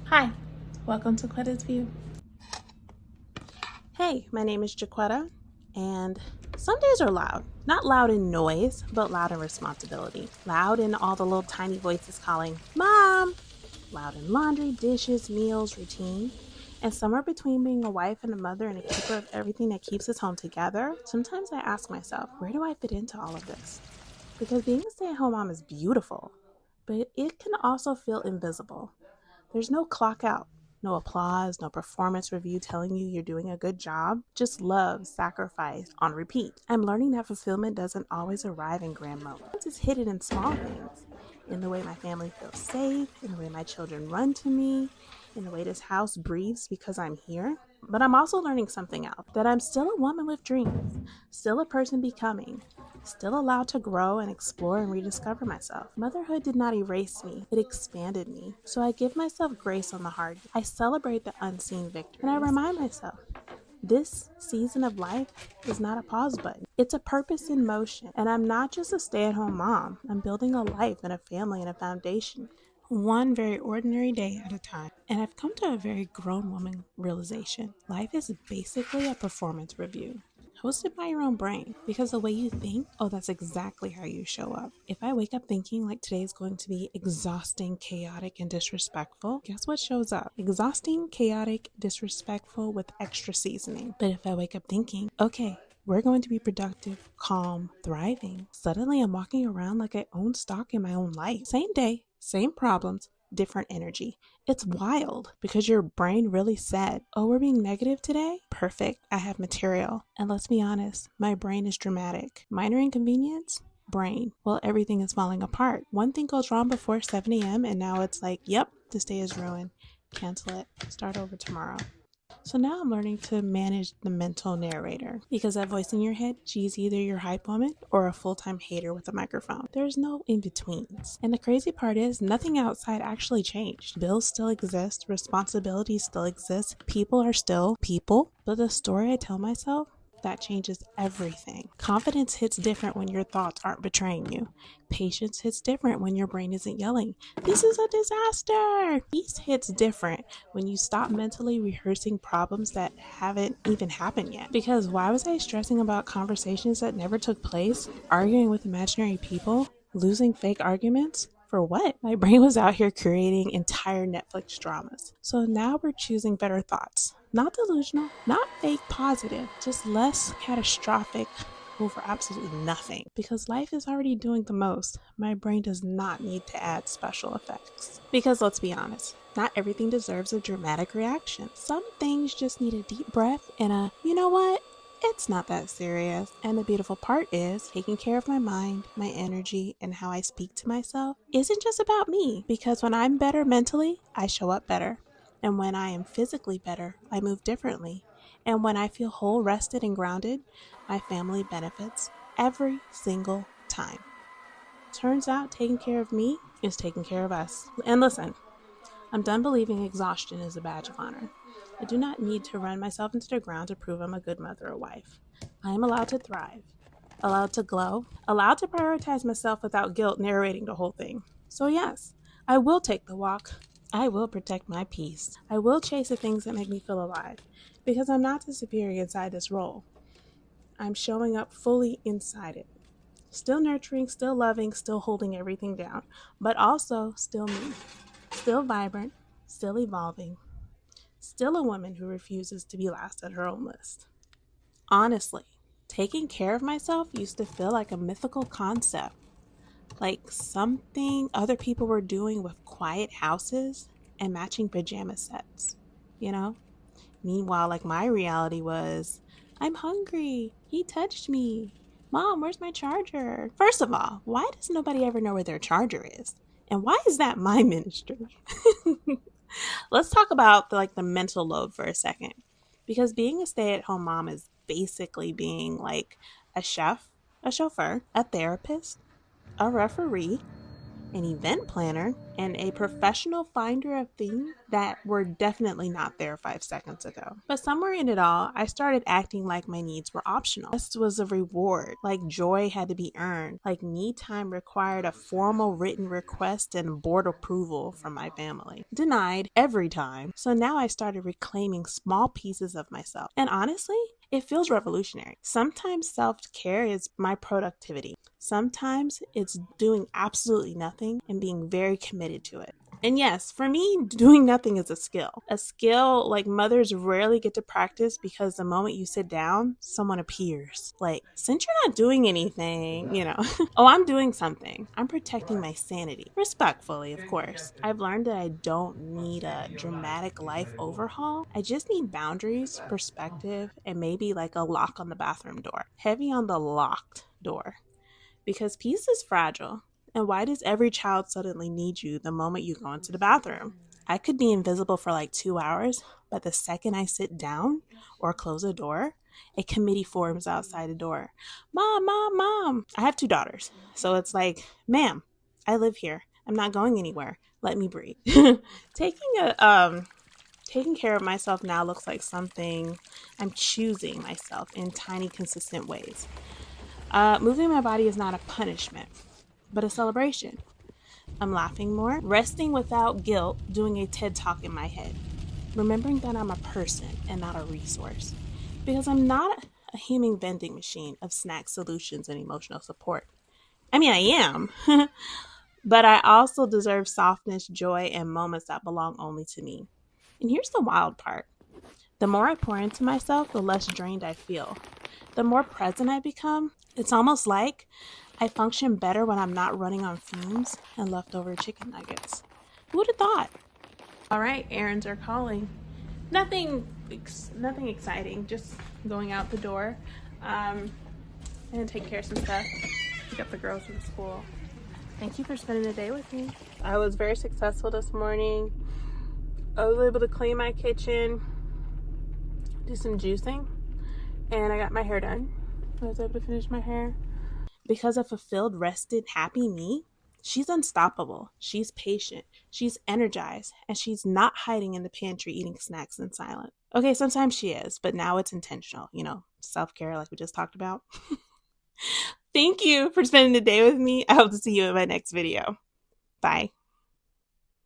Hi, welcome to Quetta's View. Hey, my name is Jaquetta, and some days are loud. Not loud in noise, but loud in responsibility. Loud in all the little tiny voices calling, Mom! Loud in laundry, dishes, meals, routine. And somewhere between being a wife and a mother and a keeper of everything that keeps us home together, sometimes I ask myself, where do I fit into all of this? Because being a stay at home mom is beautiful, but it can also feel invisible. There's no clock out, no applause, no performance review telling you you're doing a good job. Just love, sacrifice on repeat. I'm learning that fulfillment doesn't always arrive in grand moments. It's hidden in small things. In the way my family feels safe, in the way my children run to me, in the way this house breathes because I'm here. But I'm also learning something else, that I'm still a woman with dreams, still a person becoming, still allowed to grow and explore and rediscover myself. Motherhood did not erase me, it expanded me. So I give myself grace on the hard. I celebrate the unseen victories, and I remind myself this season of life is not a pause button. It's a purpose in motion. And I'm not just a stay at home mom, I'm building a life and a family and a foundation, one very ordinary day at a time. And I've come to a very grown woman realization. Life is basically a performance review, hosted by your own brain, because the way you think, oh, that's exactly how you show up. If I wake up thinking like today is going to be exhausting, chaotic, and disrespectful, guess what shows up? Exhausting, chaotic, disrespectful with extra seasoning. But if I wake up thinking, okay, we're going to be productive, calm, thriving, suddenly I'm walking around like I own stock in my own life. Same day, same problems, different energy. It's wild because your brain really said, oh, we're being negative today? Perfect. I have material. And let's be honest, my brain is dramatic. Minor inconvenience? Brain. Well, everything is falling apart. One thing goes wrong before 7 a.m. and now it's like, yep, this day is ruined. Cancel it. Start over tomorrow. So now I'm learning to manage the mental narrator, because that voice in your head, she's either your hype woman or a full-time hater with a microphone. There's no in-betweens. And the crazy part is nothing outside actually changed. Bills still exist, responsibilities still exist, people are still people, but the story I tell myself, that changes everything. Confidence hits different when your thoughts aren't betraying you. Patience hits different when your brain isn't yelling, this is a disaster. Peace hits different when you stop mentally rehearsing problems that haven't even happened yet. Because why was I stressing about conversations that never took place, arguing with imaginary people, losing fake arguments? For what? My brain was out here creating entire Netflix dramas. So now we're choosing better thoughts. Not delusional, not fake positive, just less catastrophic over absolutely nothing. Because life is already doing the most. My brain does not need to add special effects. Because let's be honest, not everything deserves a dramatic reaction. Some things just need a deep breath and a, you know what? It's not that serious. And the beautiful part is taking care of my mind, my energy, and how I speak to myself isn't just about me. Because when I'm better mentally, I show up better. And when I am physically better, I move differently. And when I feel whole, rested, and grounded, my family benefits every single time. Turns out taking care of me is taking care of us. And listen, I'm done believing exhaustion is a badge of honor. I do not need to run myself into the ground to prove I'm a good mother or wife. I am allowed to thrive, allowed to glow, allowed to prioritize myself without guilt narrating the whole thing. So yes, I will take the walk. I will protect my peace. I will chase the things that make me feel alive, because I'm not disappearing inside this role. I'm showing up fully inside it. Still nurturing, still loving, still holding everything down, but also still me. Still vibrant, still evolving, still a woman who refuses to be last on her own list. Honestly, taking care of myself used to feel like a mythical concept, like something other people were doing with quiet houses and matching pajama sets, you know? Meanwhile, like my reality was, I'm hungry. He touched me. Mom, where's my charger? First of all, why does nobody ever know where their charger is? And why is that my ministry? Let's talk about the mental load for a second. Because being a stay-at-home mom is basically being like a chef, a chauffeur, a therapist, a referee, an event planner, and a professional finder of things that were definitely not there 5 seconds ago. But somewhere in it all, I started acting like my needs were optional. This was a reward, like joy had to be earned, like me time required a formal written request and board approval from my family. Denied every time. So now I started reclaiming small pieces of myself. And honestly, it feels revolutionary. Sometimes self-care is my productivity. Sometimes it's doing absolutely nothing and being very committed to it. And yes, for me, doing nothing is a skill. A skill like mothers rarely get to practice because the moment you sit down, someone appears. Like, since you're not doing anything, oh, I'm doing something. I'm protecting my sanity. Respectfully, of course. I've learned that I don't need a dramatic life overhaul. I just need boundaries, perspective, and maybe like a lock on the bathroom door. Heavy on the locked door. Because peace is fragile. And why does every child suddenly need you the moment you go into the bathroom? I could be invisible for like 2 hours, but the second I sit down or close a door, a committee forms outside the door. Mom, mom, mom. I have 2 daughters. So it's like, ma'am, I live here. I'm not going anywhere. Let me breathe. Taking care of myself now looks like something I'm choosing myself in tiny, consistent ways. Moving my body is not a punishment, but a celebration. I'm laughing more, resting without guilt, doing a TED talk in my head, remembering that I'm a person and not a resource. Because I'm not a human vending machine of snack solutions and emotional support. I mean, I am, but I also deserve softness, joy, and moments that belong only to me. And here's the wild part. The more I pour into myself, the less drained I feel. The more present I become, it's almost like I function better when I'm not running on fumes and leftover chicken nuggets. Who would have thought? All right, errands are calling. Nothing exciting. Just going out the door. And take care of some stuff. Pick up the girls from school. Thank you for spending the day with me. I was very successful this morning. I was able to clean my kitchen, do some juicing, and I got my hair done. I was able to finish my hair. Because a fulfilled, rested, happy me, she's unstoppable. She's patient. She's energized. And she's not hiding in the pantry eating snacks in silence. Okay, sometimes she is, but now it's intentional. Self-care like we just talked about. Thank you for spending the day with me. I hope to see you in my next video. Bye.